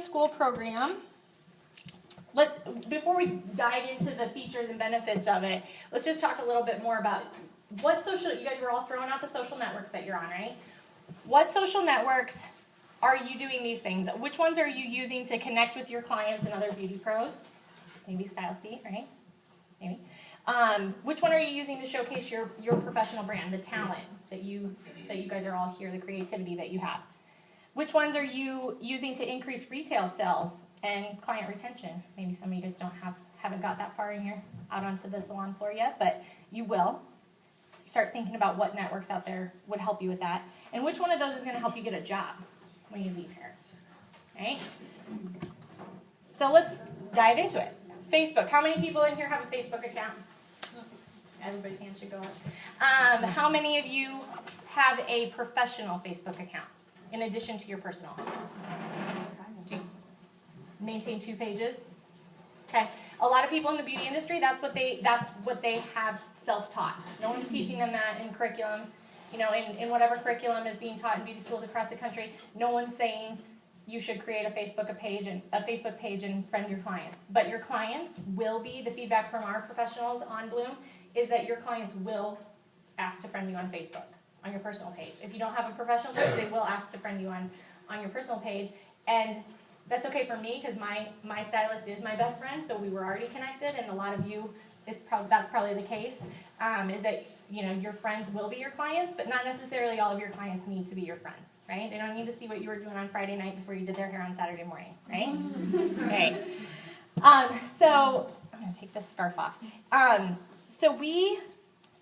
school program, before we dive into the features and benefits of it, let's just talk a little bit more about what social, you guys were all throwing out the social networks that you're on, right? What social networks are you doing these things? Which ones are you using to connect with your clients and other beauty pros? Maybe Style C, right? Maybe. Which one are you using to showcase your professional brand, the talent that you guys are all here, the creativity that you have? Which ones are you using to increase retail sales and client retention? Maybe some of you guys haven't got that far out onto the salon floor yet, but you will. Start thinking about what networks out there would help you with that. And which one of those is going to help you get a job when you leave here, right? So let's dive into it. Facebook. How many people in here have a Facebook account? Everybody's hand should go up. How many of you have a professional Facebook account in addition to your personal? Two. Maintain 2 pages. Okay. A lot of people in the beauty industry, that's what they have self-taught. No one's teaching them that in curriculum. You know, in whatever curriculum is being taught in beauty schools across the country, no one's saying you should create a Facebook page and friend your clients. But your clients will be, the feedback from our professionals on Bloom is that your clients will ask to friend you on Facebook, on your personal page. If you don't have a professional page, they will ask to friend you on your personal page. And that's okay for me because my stylist is my best friend, so we were already connected, and a lot of you, that's probably the case, is that your friends will be your clients, but not necessarily all of your clients need to be your friends, right? They don't need to see what you were doing on Friday night before you did their hair on Saturday morning, right? Right. So I'm going to take this scarf off. So we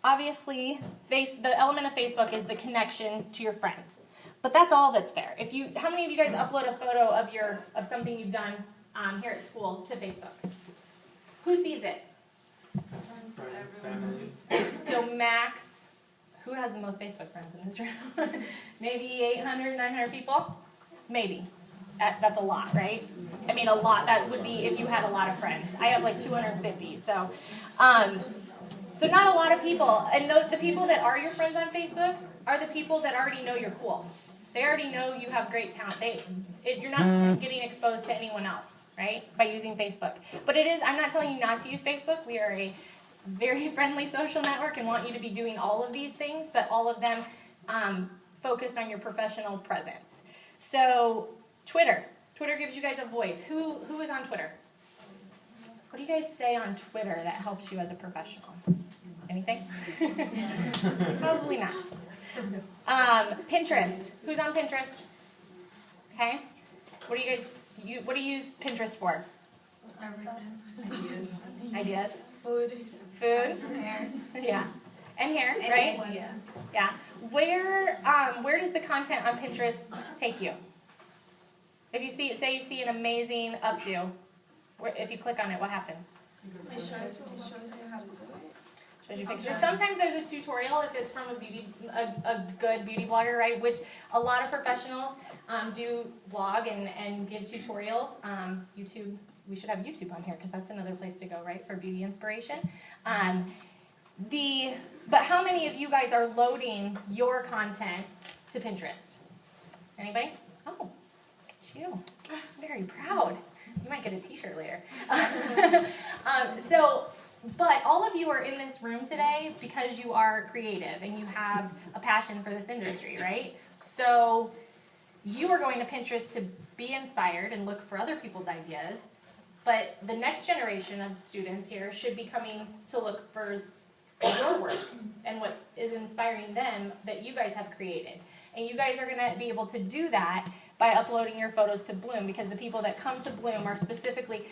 obviously the element of Facebook is the connection to your friends. But that's all that's there. How many of you guys upload a photo of something you've done here at school to Facebook? Who sees it? Friends, family. So max, who has the most Facebook friends in this room? Maybe 800, 900 people? Maybe. That's a lot, right? I mean, a lot. That would be if you had a lot of friends. I have like 250, so not a lot of people. And the people that are your friends on Facebook are the people that already know you're cool. They already know you have great talent. You're not getting exposed to anyone else, right, by using Facebook. But I'm not telling you not to use Facebook. We are a very friendly social network and want you to be doing all of these things, but all of them focused on your professional presence. So Twitter. Twitter gives you guys a voice. Who is on Twitter? What do you guys say on Twitter that helps you as a professional? Anything? Probably not. Pinterest. Who's on Pinterest? Okay. What do you use Pinterest for? Everything. Ideas. Food. Hair. Yeah. And hair, right? Yeah. Where does the content on Pinterest take you? If you say you see an amazing updo, if you click on it, what happens? It shows you how to do it. Shows you pictures. Sometimes there's a tutorial if it's from a good beauty blogger, right? Which a lot of professionals do blog and give tutorials. YouTube, we should have YouTube on here because that's another place to go, right, for beauty inspiration. But how many of you guys are loading your content to Pinterest? Anybody? Oh, look at you. Very proud. You might get a t-shirt later. But all of you are in this room today because you are creative and you have a passion for this industry, right? So you are going to Pinterest to be inspired and look for other people's ideas. But the next generation of students here should be coming to look for your work and what is inspiring them that you guys have created. And you guys are going to be able to do that by uploading your photos to Bloom, because the people that come to Bloom are specifically,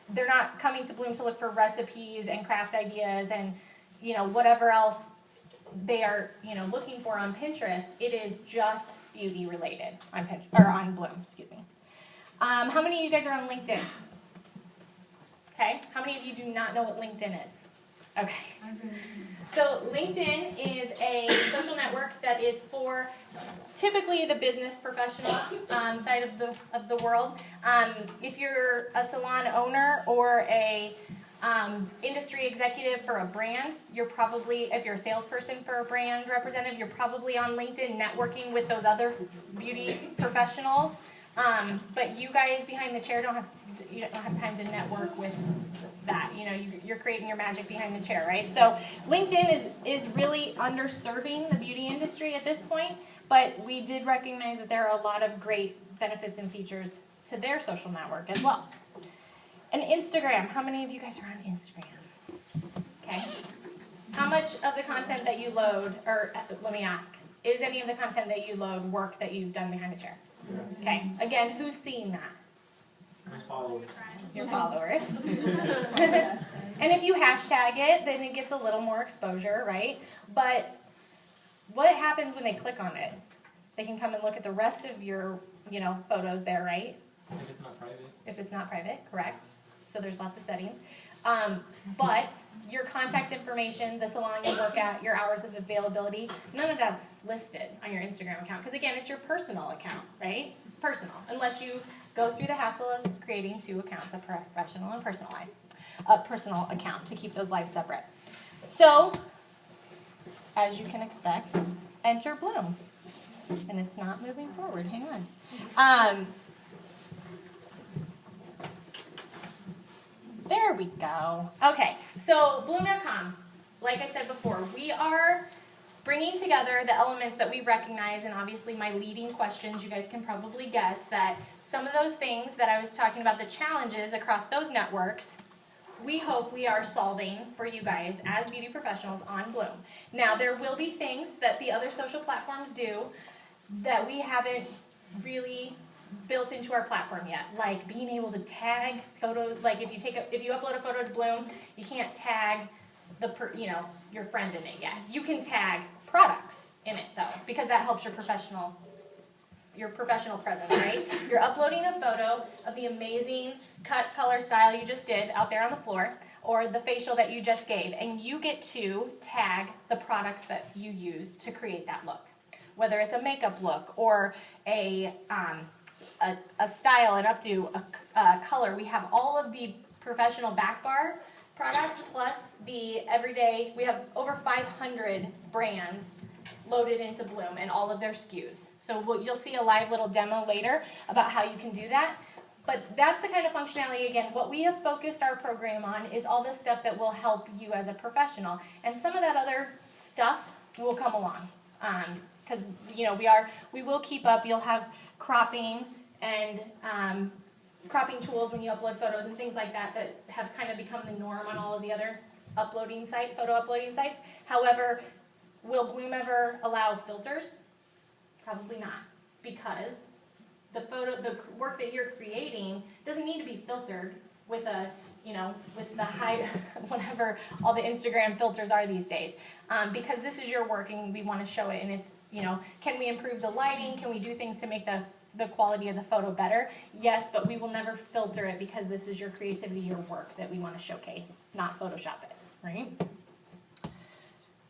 they're not coming to Bloom to look for recipes and craft ideas and whatever else they are looking for on Pinterest. It is just beauty related on on Bloom, excuse me. How many of you guys are on LinkedIn? Okay. How many of you do not know what LinkedIn is? Okay. So LinkedIn is a social network that is for typically the business professional side of the world. If you're a salon owner or a industry executive for a brand, if you're a salesperson for a brand representative, you're probably on LinkedIn networking with those other beauty professionals But you guys behind the chair you don't have time to network with that. You know, you're creating your magic behind the chair, right? So LinkedIn is really underserving the beauty industry at this point, but we did recognize that there are a lot of great benefits and features to their social network as well. And Instagram, how many of you guys are on Instagram? Okay. How much of the content that you load, or let me ask, is any of the content that you load work that you've done behind the chair? Yes. Okay, again, who's seeing that? My followers. Your followers. And if you hashtag it, then it gets a little more exposure, right? But what happens when they click on it? They can come and look at the rest of your, photos there, right? If it's not private. If it's not private, correct. So there's lots of settings. But your contact information, the salon you work at, your hours of availability, none of that's listed on your Instagram account. Because again, it's your personal account, right? It's personal. Unless you go through the hassle of creating two accounts, a professional and personal life. A personal account to keep those lives separate. So, as you can expect, enter Bloom. And it's not moving forward. Hang on. There we go. Okay, so Bloom.com, like I said before, we are bringing together the elements that we recognize, and obviously my leading questions, you guys can probably guess that some of those things that I was talking about, the challenges across those networks, we hope we are solving for you guys as beauty professionals on Bloom. Now, there will be things that the other social platforms do that we haven't really built into our platform yet, like being able to tag photos. Like if you upload a photo to Bloom, you can't tag your friend in it yet. You can tag products in it though, because that helps your professional presence, right? You're uploading a photo of the amazing cut, color, style you just did out there on the floor, or the facial that you just gave, and you get to tag the products that you use to create that look, whether it's a makeup look or a style, an updo, a color. We have all of the professional back bar products plus the everyday. We have over 500 brands loaded into Bloom and all of their SKUs. So you'll see a live little demo later about how you can do that. But that's the kind of functionality, again, what we have focused our program on is all this stuff that will help you as a professional. And some of that other stuff will come along. Because, we will keep up. You'll have cropping and cropping tools when you upload photos and things like that have kind of become the norm on all of the other photo uploading sites. However, will Bloom ever allow filters? Probably not, because the work that you're creating doesn't need to be filtered with with the high, whatever all the Instagram filters are these days. Because this is your work and we want to show it, and it's, can we improve the lighting? Can we do things to make the quality of the photo better? Yes, but we will never filter it because this is your creativity, your work that we want to showcase, not Photoshop it, right?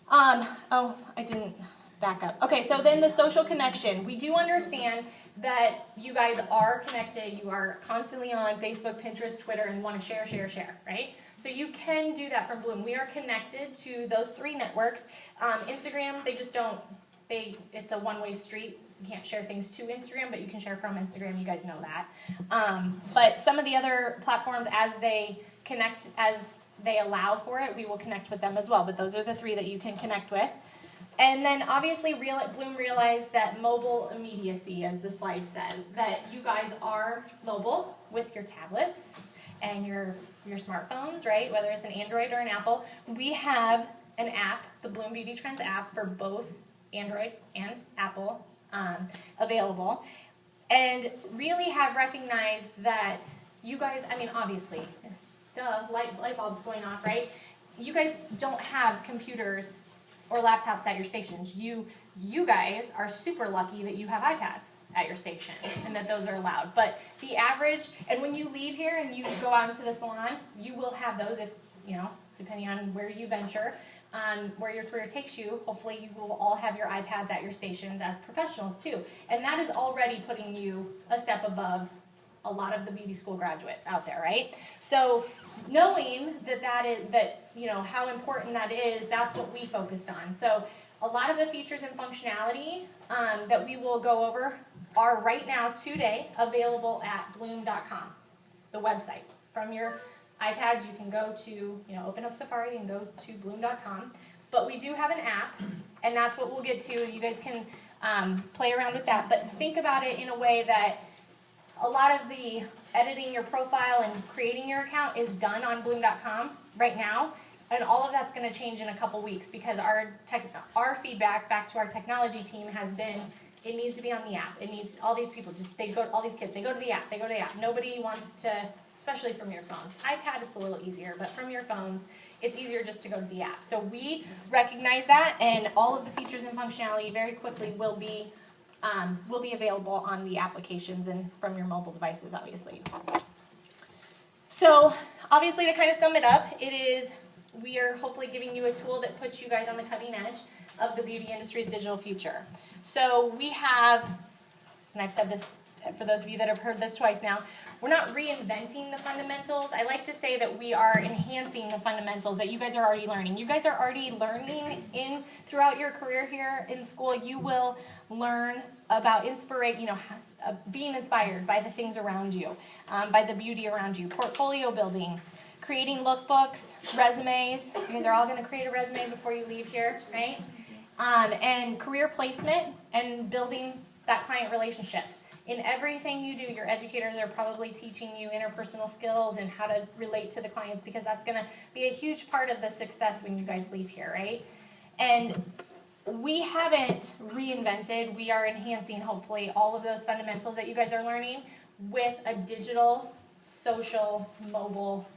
I didn't back up. Okay, so then the social connection. We do understand that you guys are connected. You are constantly on Facebook, Pinterest, Twitter, and want to share, right? So you can do that from Bloom. We are connected to those 3 networks. Instagram, it's a one-way street. You can't share things to Instagram, but you can share from Instagram. You guys know that. But some of the other platforms, as they connect, as they allow for it, we will connect with them as well. But those are the 3 that you can connect with. And then obviously Bloom realized that mobile immediacy, as the slide says, that you guys are mobile with your tablets and your smartphones, right? Whether it's an Android or an Apple. We have an app, the Bloom Beauty Trends app, for both Android and Apple available, and really have recognized that you guys, obviously, light bulbs going off, right? You guys don't have computers or laptops at your stations. You guys are super lucky that you have iPads at your station and that those are allowed. But the average, and when you leave here and you go out into the salon, you will have those if, depending on where you venture, where your career takes you, hopefully you will all have your iPads at your stations as professionals too. And that is already putting you a step above a lot of the beauty school graduates out there, right? So knowing how important that is, that's what we focused on. So a lot of the features and functionality that we will go over are right now today available at bloom.com, the website. From your iPads, you can go to, open up Safari and go to bloom.com. But we do have an app, and that's what we'll get to. You guys can play around with that. But think about it in a way that a lot of the editing your profile and creating your account is done on bloom.com right now. And all of that's going to change in a couple weeks because our feedback back to our technology team has been it needs to be on the app. It needs all these people, all these kids, they go to the app, Nobody wants to, especially from your phones. iPad, it's a little easier, but from your phones, it's easier just to go to the app. So we recognize that, and all of the features and functionality very quickly will be available on the applications and from your mobile devices, obviously. So obviously, to kind of sum it up, we are hopefully giving you a tool that puts you guys on the cutting edge of the beauty industry's digital future. So we have, and I've said this for those of you that have heard this twice now, we're not reinventing the fundamentals. I like to say that we are enhancing the fundamentals that you guys are already learning. You guys are already learning throughout your career here in school. You will learn about being inspired by the things around you, by the beauty around you, portfolio building, creating lookbooks, resumes. You guys are all going to create a resume before you leave here, right? And career placement and building that client relationship. In everything you do, your educators are probably teaching you interpersonal skills and how to relate to the clients because that's going to be a huge part of the success when you guys leave here, right? And we haven't reinvented. We are enhancing, hopefully, all of those fundamentals that you guys are learning with a digital, social, mobile,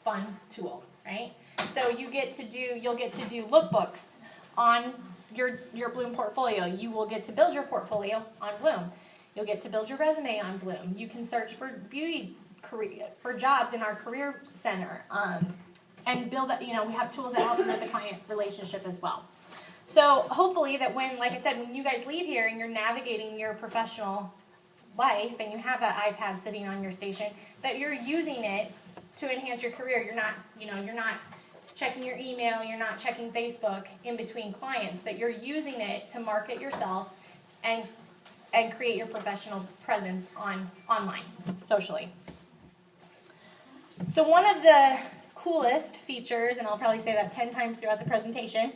fun tool, right? So you'll get to do lookbooks on your Bloom portfolio. You will get to build your portfolio on Bloom. You'll get to build your resume on Bloom. You can search for for jobs in our career center, and build that. We have tools that help you with the client relationship as well. So hopefully that like I said, when you guys leave here and you're navigating your professional life and you have that iPad sitting on your station, that you're using it to enhance your career. You're not checking your email. You're not checking Facebook in between clients. That you're using it to market yourself and create your professional presence online, socially. So one of the coolest features, and I'll probably say that 10 times throughout the presentation,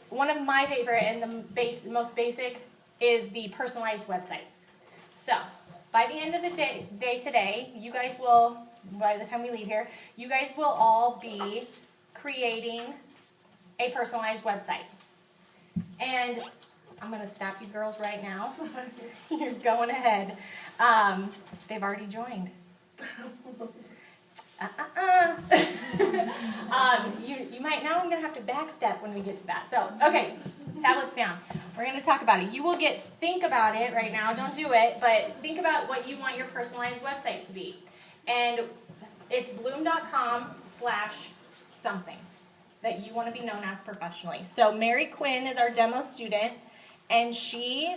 one of my favorite and the most basic is the personalized website. So by the end of the day today, you guys will, by the time we leave here, you guys will all be creating a personalized website. And I'm going to stop you girls right now. You're going ahead. They've already joined. You might now. I'm going to have to backstep when we get to that. So, okay, tablets down. We're going to talk about it. Think about it right now. Don't do it, but think about what you want your personalized website to be. And it's bloom.com/something that you want to be known as professionally. So Mary Quinn is our demo student. And she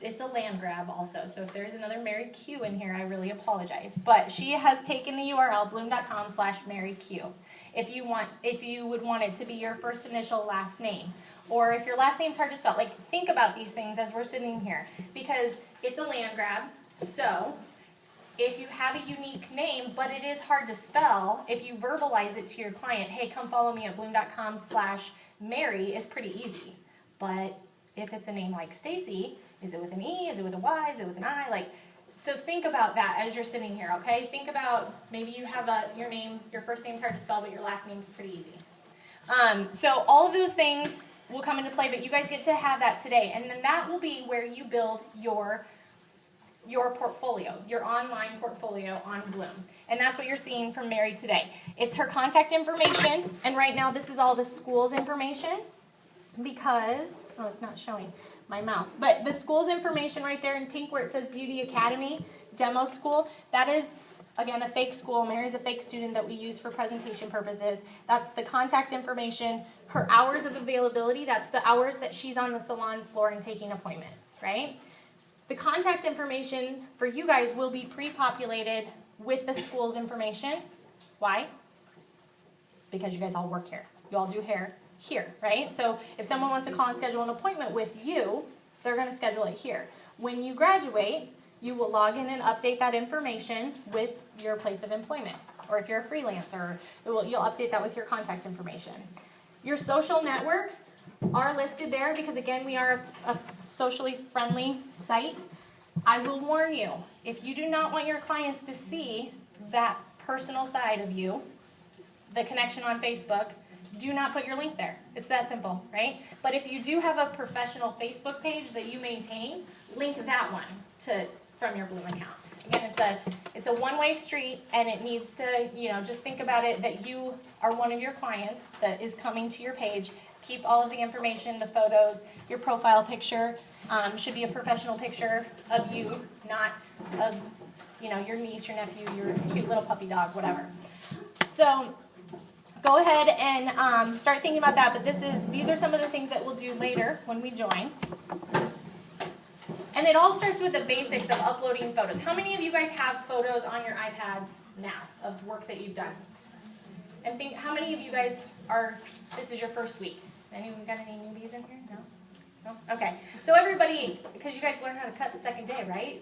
it's a land grab also, so if there's another Mary Q in here, I really apologize. But she has taken the URL, bloom.com/MaryQ. If you would want it to be your first initial last name, or if your last name's hard to spell, think about these things as we're sitting here, because it's a land grab, so if you have a unique name, but it is hard to spell, if you verbalize it to your client, hey, come follow me at bloom.com/Mary, is pretty easy. But if it's a name like Stacy, is it with an E? Is it with a Y? Is it with an I? So think about that as you're sitting here, okay? Think about maybe you have your first name's hard to spell, but your last name's pretty easy. So all of those things will come into play, but you guys get to have that today. And then that will be where you build your portfolio, your online portfolio on Bloom. And that's what you're seeing from Mary today. It's her contact information, and right now this is all the school's information because, it's not showing my mouse, but the school's information right there in pink where it says Beauty Academy Demo School, that is, again, a fake school. Mary's a fake student that we use for presentation purposes. That's the contact information, her hours of availability, that's the hours that she's on the salon floor and taking appointments, right? The contact information for you guys will be pre-populated with the school's information. Why? Because you guys all work here. You all do hair here, right? So if someone wants to call and schedule an appointment with you, they're going to schedule it here. When you graduate, you will log in and update that information with your place of employment. Or if you're a freelancer, you'll update that with your contact information. Your social networks are listed there because, again, we are a socially friendly site. I will warn you, if you do not want your clients to see that personal side of you, the connection on Facebook, do not put your link there. It's that simple, right? But if you do have a professional Facebook page that you maintain, link that one from your Bloom account. Again, it's a one-way street, and it needs to, just think about it that you are one of your clients that is coming to your page. Keep all of the information, the photos, your profile picture should be a professional picture of you, not of, your niece, your nephew, your cute little puppy dog, whatever. So go ahead and start thinking about that. But these are some of the things that we'll do later when we join. And it all starts with the basics of uploading photos. How many of you guys have photos on your iPads now of work that you've done? And think, how many of you guys this is your first week? Anyone got any newbies in here? No? Okay. So everybody, because you guys learn how to cut the second day, right?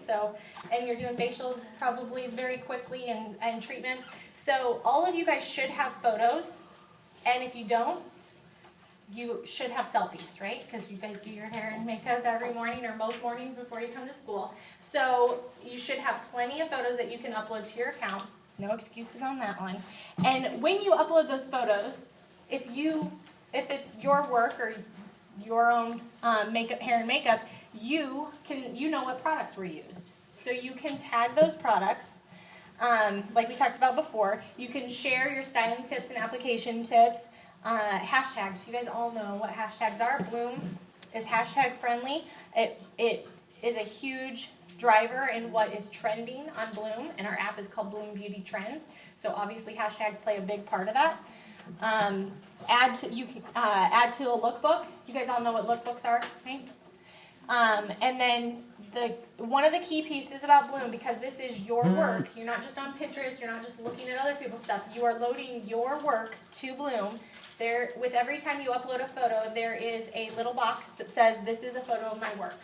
And you're doing facials probably very quickly and treatments. So all of you guys should have photos. And if you don't, you should have selfies, right? Because you guys do your hair and makeup every morning or most mornings before you come to school. So you should have plenty of photos that you can upload to your account. No excuses on that one. And when you upload those photos, if it's your work or your own hair and makeup, you know what products were used. So you can tag those products, like we talked about before. You can share your styling tips and application tips. Hashtags. You guys all know what hashtags are. Bloom is hashtag friendly. It is a huge driver in what is trending on Bloom, and our app is called Bloom Beauty Trends. So obviously hashtags play a big part of that. Add to a lookbook. You guys all know what lookbooks are, right? And then one of the key pieces about Bloom, because this is your work, you're not just on Pinterest, you're not just looking at other people's stuff, you are loading your work to Bloom. With every time you upload a photo, there is a little box that says, this is a photo of my work.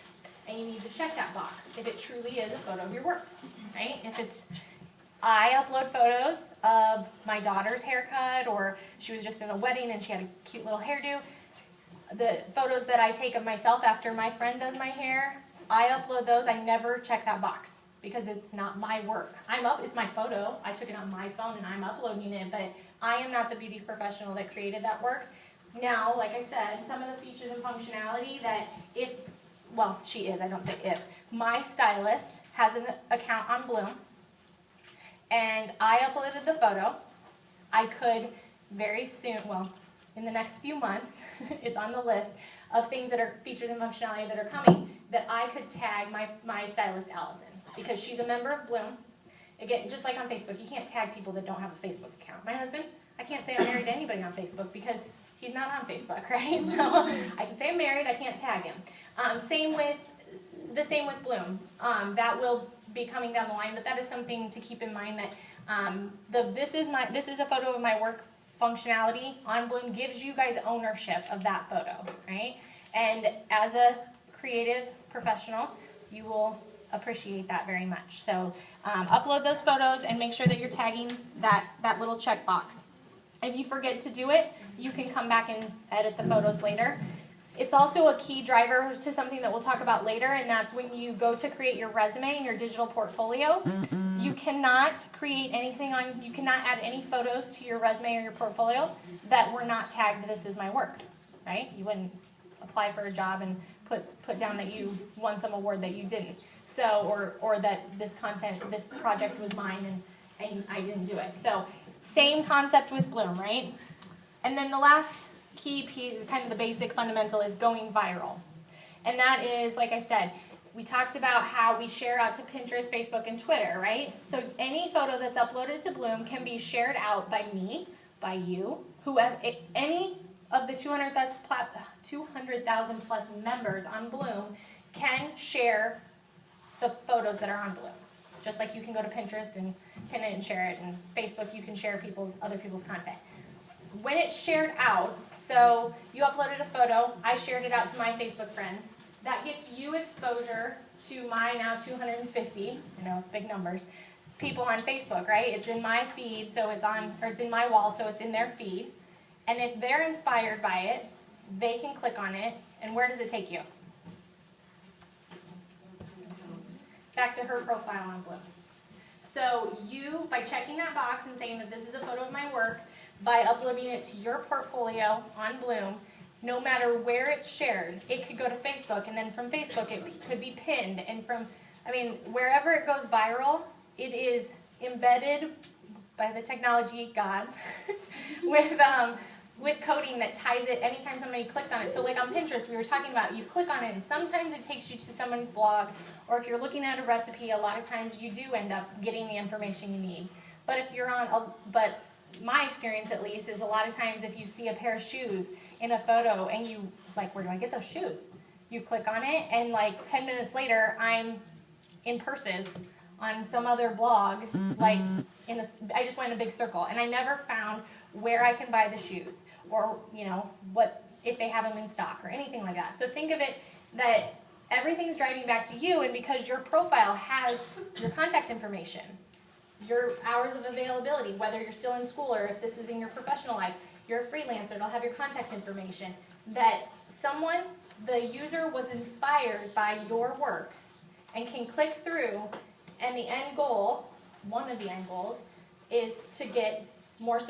And you need to check that box if it truly is a photo of your work, right? I upload photos of my daughter's haircut, or she was just in a wedding and she had a cute little hairdo. The photos that I take of myself after my friend does my hair, I upload those. I never check that box because it's not my work. It's my photo. I took it on my phone and I'm uploading it, but I am not the beauty professional that created that work. Now, like I said, some of the features and functionality that she is, I don't say if, my stylist has an account on Bloom, and I uploaded the photo. I could very soon, in the next few months, it's on the list of things that are features and functionality that are coming, that I could tag my stylist, Allison, because she's a member of Bloom. Again, just like on Facebook, you can't tag people that don't have a Facebook account. My husband, I can't say I'm married to anybody on Facebook because he's not on Facebook, right? So I can say I'm married, I can't tag him. Same with Bloom. That will be coming down the line, but that is something to keep in mind that this is a photo of my work functionality on Bloom gives you guys ownership of that photo, right? And as a creative professional, you will appreciate that very much. So upload those photos and make sure that you're tagging that little checkbox. If you forget to do it, you can come back and edit the photos later. It's also a key driver to something that we'll talk about later, and that's when you go to create your resume and your digital portfolio. You cannot you cannot add any photos to your resume or your portfolio that were not tagged, this is my work, right? You wouldn't apply for a job and put down that you won some award that you didn't. So, or that this project was mine and I didn't do it. So, same concept with Bloom, right? And then the last key piece, kind of the basic fundamental, is going viral. And that is, like I said, we talked about how we share out to Pinterest, Facebook, and Twitter, right? So any photo that's uploaded to Bloom can be shared out by me, by you, whoever, any of the 200,000 plus members on Bloom can share the photos that are on Bloom. Just like you can go to Pinterest and pin it and share it, and Facebook you can share other people's content. When it's shared out, so you uploaded a photo, I shared it out to my Facebook friends, that gets you exposure to my now 250, I know it's big numbers, people on Facebook, right? It's in my feed, so it's on, or it's in my wall, so it's in their feed. And if they're inspired by it, they can click on it, and where does it take you? Back to her profile on Bloom. So you, by checking that box and saying that this is a photo of my work, by uploading it to your portfolio on Bloom, no matter where it's shared, it could go to Facebook, and then from Facebook it could be pinned, and from, I mean, wherever it goes viral, it is embedded by the technology gods with coding that ties it anytime somebody clicks on it. So like on Pinterest, we were talking about, you click on it and sometimes it takes you to someone's blog, or if you're looking at a recipe, a lot of times you do end up getting the information you need. But if you're on, but my experience at least is a lot of times if you see a pair of shoes in a photo and you, like, where do I get those shoes? You click on it and like 10 minutes later, I'm in purses on some other blog, like I just went in a big circle, and I never found where I can buy the shoes, or you know what, if they have them in stock or anything like that. So think of it that everything's driving back to you, and because your profile has your contact information, your hours of availability, whether you're still in school or if this is in your professional life, you're a freelancer, it'll have your contact information, that someone, the user was inspired by your work and can click through, and the end goal, one of the end goals, is to get more